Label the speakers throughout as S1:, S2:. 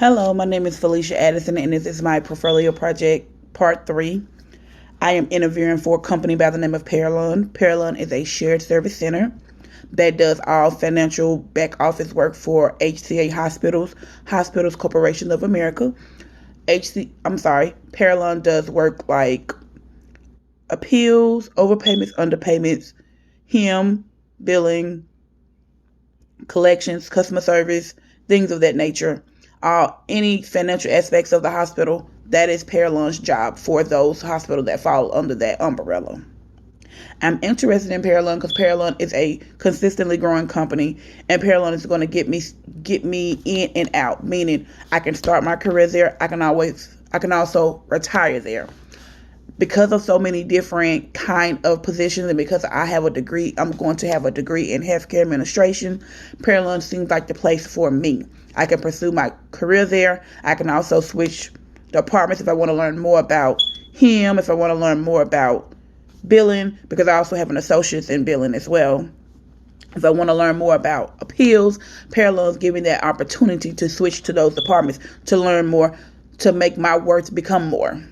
S1: Hello, my name is Felicia Addison, and this is my portfolio project, part 3. I am interviewing for a company by the name of Parallon. Parallon is a shared service center that does all financial back office work for HCA Hospitals, Hospitals Corporation of America. Parallon does work like appeals, overpayments, underpayments, HIM, billing, collections, customer service, things of that nature. Any financial aspects of the hospital, that is Parallon's job for those hospitals that fall under that umbrella. I'm interested in Parallon because Parallon is a consistently growing company, and Parallon is going to get me in and out. Meaning, I can start my career there. I can also retire there. Because of so many different kind of positions, and because I have a degree, I'm going to have a degree in healthcare administration. Parallon seems like the place for me. I can pursue my career there. I can also switch departments if I want to learn more about him, if I want to learn more about billing, because I also have an associate's in billing as well. If I want to learn more about appeals, Parallon is giving that opportunity to switch to those departments, to learn more, to make my worth become more.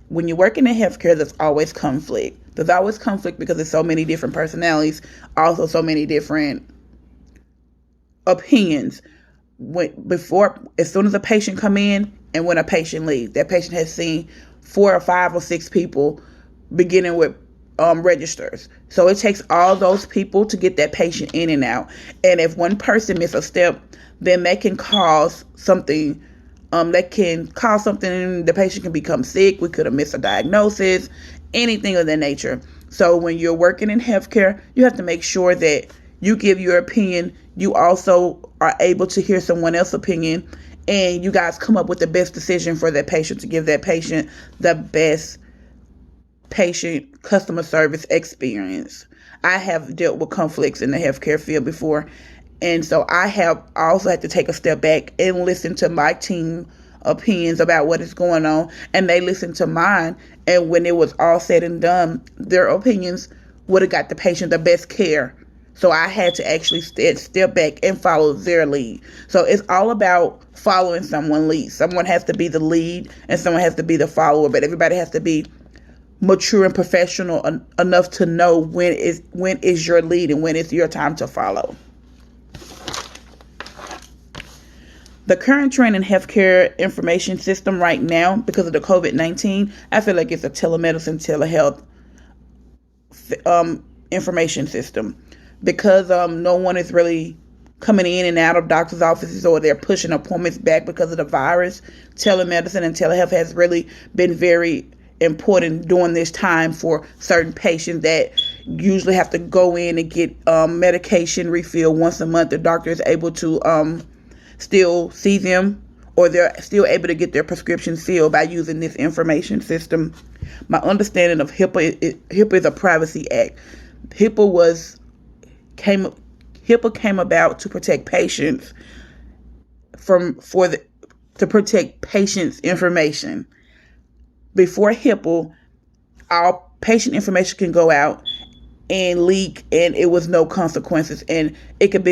S1: When you're working in healthcare, there's always conflict. There's always conflict because there's so many different personalities, also so many different opinions. As soon as a patient come in and when a patient leaves, that patient has seen 4 or 5 or 6 people, beginning with registers. So it takes all those people to get that patient in and out. And if one person misses a step, then that can cause something. The patient can become sick. We could have missed a diagnosis, anything of that nature. So when you're working in healthcare, you have to make sure that you give your opinion. You also are able to hear someone else's opinion, and you guys come up with the best decision for that patient, to give that patient the best patient customer service experience. I have dealt with conflicts in the healthcare field before, and so I have also had to take a step back and listen to my team opinions about what is going on, and they listened to mine. And when it was all said and done, their opinions would have got the patient the best care. So I had to actually step back and follow their lead. So it's all about following someone's lead. Someone has to be the lead and someone has to be the follower, but everybody has to be mature and professional enough to know when is your lead and when it's your time to follow. The current trend in healthcare information system right now, because of the COVID-19, I feel like it's a telemedicine, telehealth information system. Because no one is really coming in and out of doctor's offices, or they're pushing appointments back because of the virus, telemedicine and telehealth has really been very important during this time for certain patients that usually have to go in and get medication refill once a month. The doctor is able to still see them, or they're still able to get their prescriptions filled by using this information system. My understanding of HIPAA is a privacy act. HIPAA came about to protect patients to protect patients' information. Before HIPAA, all patient information can go out and leak, and it was no consequences, and it could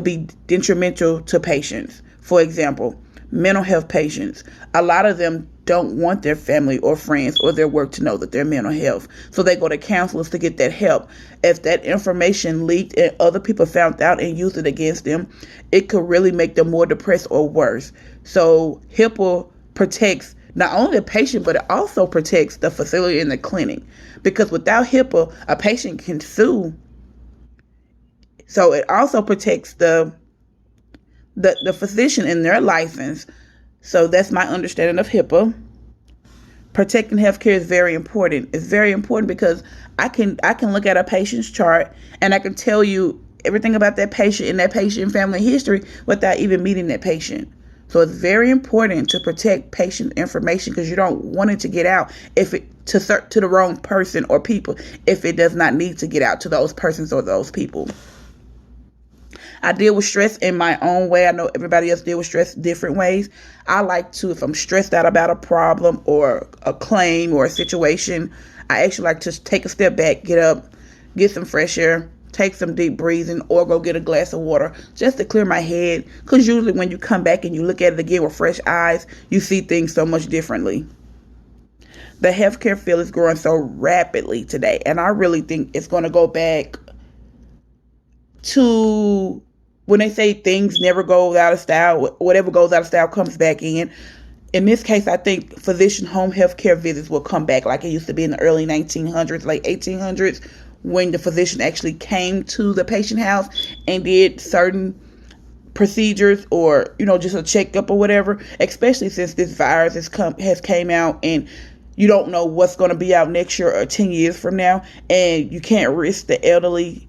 S1: be detrimental to patients. For example, mental health patients, a lot of them don't want their family or friends or their work to know that they're mental health, so they go to counselors to get that help. If that information leaked and other people found out and used it against them, it could really make them more depressed or worse. So HIPAA protects not only the patient, but it also protects the facility and the clinic, because without HIPAA, a patient can sue. So it also protects the physician and their license. So that's my understanding of HIPAA. Protecting healthcare is very important. It's very important because I can look at a patient's chart and I can tell you everything about that patient and that patient family history without even meeting that patient. So it's very important to protect patient information, because you don't want it to get out to the wrong person or people if it does not need to get out to those persons or those people. I deal with stress in my own way. I know everybody else deals with stress different ways. I like to, if I'm stressed out about a problem or a claim or a situation, I actually like to take a step back, get up, get some fresh air, take some deep breathing, or go get a glass of water just to clear my head. Because usually when you come back and you look at it again with fresh eyes, you see things so much differently. The healthcare field is growing so rapidly today, and I really think it's going to go back to when they say things never go out of style, whatever goes out of style comes back in. In this case, I think physician home health care visits will come back like it used to be in the early 1900s, late 1800s, when the physician actually came to the patient house and did certain procedures, or just a checkup or whatever. Especially since this virus has came out, and you don't know what's going to be out next year or 10 years from now, and you can't risk the elderly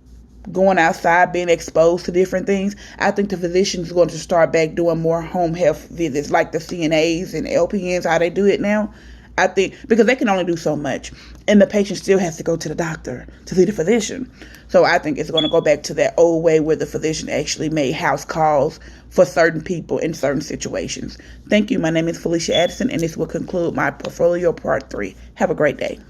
S1: going outside, being exposed to different things. I think the physicians are going to start back doing more home health visits, like the CNAs and LPNs, how they do it now. I think because they can only do so much, and the patient still has to go to the doctor to see the physician. So I think it's going to go back to that old way where the physician actually made house calls for certain people in certain situations. Thank you. My name is Felicia Addison, and this will conclude my portfolio part 3. Have a great day.